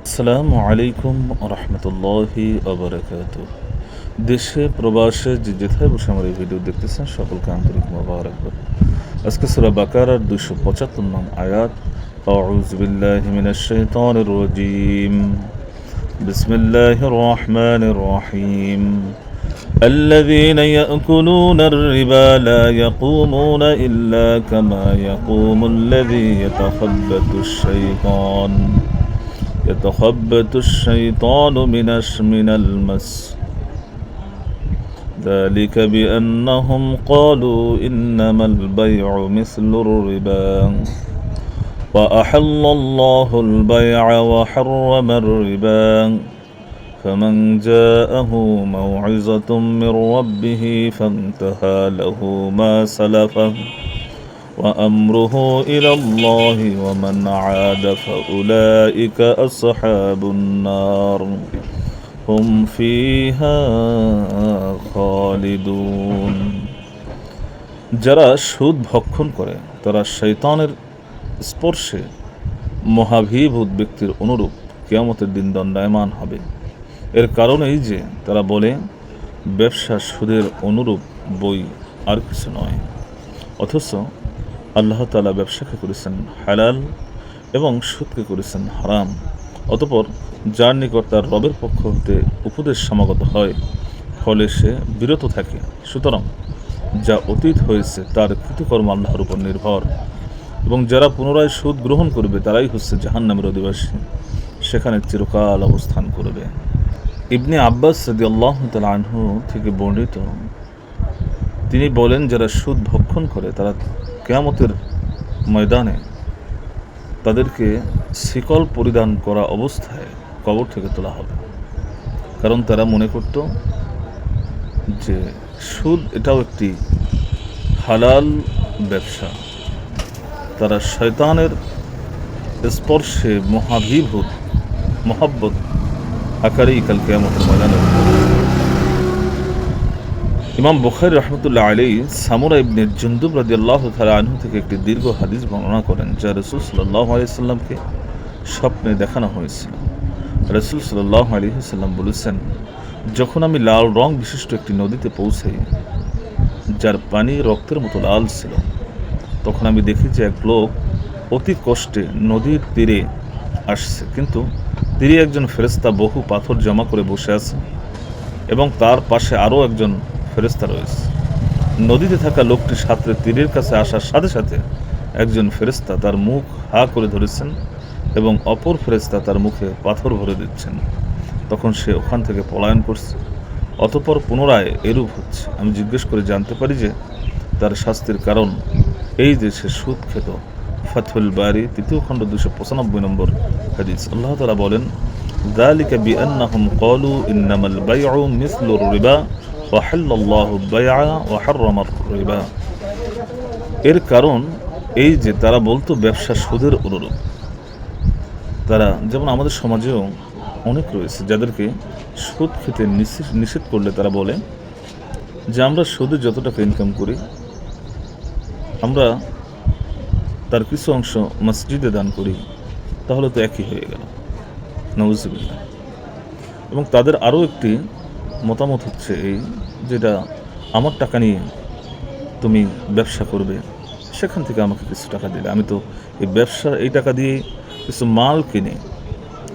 আসসালামু আলাইকুম রহমতুল্লাহি আবরাকাতুহ। দেশে প্রবাসে যে যেথায় বসে আমার এই ভিডিও দেখতেছেন সকলকে আন্তরিক মোবারকবাদ। আজকে সূরা বাকারার 275 নং আয়াত। আউযু বিল্লাহি মিনাশ শাইতানির রাজীম। বিসমিল্লাহির রহমানির রহিম। الذين يأكلون الربا لا يقومون إلا كما يقوم الذي يتخبط الشيطان من المس ذلك بأنهم قالوا إنما البيع مثل الربا وأحل الله البيع وحرم الربا فمن جاءه موعظة من ربه فانتهى له ما سلف وأمره إلى الله ومن عاد فأولئك أصحاب النار هم فيها خالدون। যারা সুদ ভক্ষণ করে তারা শয়তানের স্পর্শে মহাভিভূত ব্যক্তির অনুরূপ কিয়ামতের দিন দণ্ডায়মান হবে। এর কারণ এই যে তারা বলে ব্যবসা সুদের অনুরূপ বই আর কিছু নয়, অথচ আল্লাহ তাআলা ব্যবসাকে করেছেন হালাল এবং সুদকে করেছেন হারাম। অতঃপর যার নিকট তার রবের পক্ষ হতে উপদেশ সমাগত হয় ফলে সে বিরত থাকে, সুতরাং যা অতীত হয়েছে তার কৃতকর্ম আল্লাহর উপর নির্ভর, এবং যারা পুনরায় সুদ গ্রহণ করবে তারাই হচ্ছে জাহান্নামের অধিবাসী, সেখানে চিরকাল অবস্থান করবে। ইবনে আব্বাস রাদিয়াল্লাহু তাআলা আনহু থেকে বর্ণিত, তিনি বলেন যারা সুদ ভক্ষণ করে তারা কিয়ামতের ময়দানে তাদেরকে শিকল পরিধান করা অবস্থায় কবর থেকে তোলা হবে, কারণ তারা মনে করত যে সুদ এটাও একটি হালাল ব্যবসা। তারা শয়তানের স্পর্শে মহাভিভূত মহব্বত আকারেই কাল কিয়ামতের ময়দানে। ইমাম বুখারী রাহমাতুল্লাহ আলাইহি সামুরা ইবনে জুনদুব রাদিয়াল্লাহু তাআলা আনহু থেকে একটি দীর্ঘ হাদিস বর্ণনা করেন, যা রাসূল সাল্লাল্লাহু আলাইহি ওয়াসাল্লামকে স্বপ্নে দেখানো হয়েছিল। রাসূল সাল্লাল্লাহু আলাইহি ওয়াসাল্লাম বলেছেন, যখন আমি লাল রং বিশিষ্ট একটি নদীতে পৌঁছাই যার পানি রক্তের মতো লাল ছিল, তখন আমি দেখি যে এক লোক অতি কষ্টে নদীর তীরে আসছে, কিন্তু তীরে একজন ফেরেশতা বহু পাথর জমা করে বসে আছে এবং তার পাশে আরও একজন ফেরেশতা রয়েছে। নদীতে থাকা লোকটি সাঁতরে তীরের কাছে আসার সাথে সাথে একজন ফেরেশতা তার মুখ হা করে ধরেছেন এবং অপর ফেরেশতা তার মুখে পাথর ভরে দিচ্ছেন। তখন সে ওখান থেকে পলায়ন করছে। অতঃপর পুনরায় এরূপ হচ্ছে। আমি জিজ্ঞেস করে জানতে পারি যে তার শাস্তির কারণ এই যে সে সুদ খেত। ফাথুল বারি 3য় খণ্ড 295 নম্বর হাদিস। আল্লাহ তাআলা বলেন, যালিকা বিআন্নাহুম ক্বালু ইন্নামাল বাইউ মিসলুর রিবা ওয়া হাল্লাল্লাহু আল-বাই'a ওয়া হাররামার রিবা। এর কারণ এই যে তারা বলতো ব্যবসা সুদের অনুরূপ। তারা, যেমন আমাদের সমাজেও অনেক রয়েছে যাদেরকে সুদ খেতে নিষেধ করলে তারা বলে যে আমরা সুদে যত টাকা ইনকাম করি আমরা তার কিছু অংশ মসজিদে দান করি, তাহলে তো একই হয়ে গেল। নাউযুবিল্লাহ। এবং তাদের আরও একটি মতামত হচ্ছে এই, যেটা আমার টাকা নিয়ে তুমি ব্যবসা করবে, সেখান থেকে আমাকে কিছু টাকা দিলে আমি তো এই ব্যবসার এই টাকা দিয়ে কিছু মাল কিনে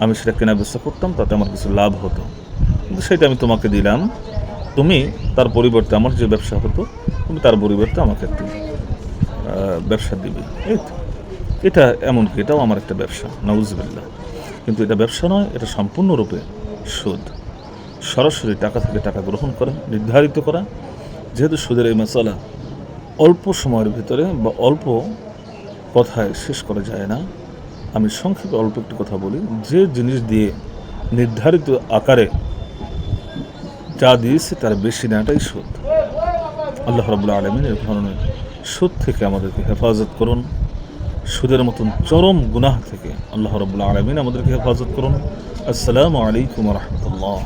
আমি সেটা কেনা বেচা করতাম, তাতে আমার কিছু লাভ হতো, কিন্তু সেটা আমি তোমাকে দিলাম, তুমি তার পরিবর্তে আমার যে ব্যবসা হতো তুমি তার পরিবর্তে আমাকে একটি ব্যবসা দিবে। এই তো এটা এমনকি এটাও আমার একটা ব্যবসা, নাউযুবিল্লাহ। কিন্তু এটা ব্যবসা নয়, এটা সম্পূর্ণরূপে সুদ। সরাসরি টাকা থেকে টাকা গ্রহণ করা, নির্ধারিত করা। যেহেতু সুদের এই মাসালা অল্প সময়ের ভিতরে বা অল্প কথায় শেষ করা যায় না, আমি সংক্ষেপে অল্প একটি কথা বলি। যে জিনিস দিয়ে নির্ধারিত আকারে যা দিয়েছে তার বেশি নেওয়াটাই সুদ। আল্লাহ রাব্বুল আলামিন এই ধরনের সুদ থেকে আমাদেরকে হেফাজত করুন। সুদের মতন চরম গুনাহ থেকে আল্লাহ রাব্বুল আলামিন আমাদেরকে হেফাজত করুন। আসসালামু আলাইকুম ওয়া রাহমাতুল্লাহ।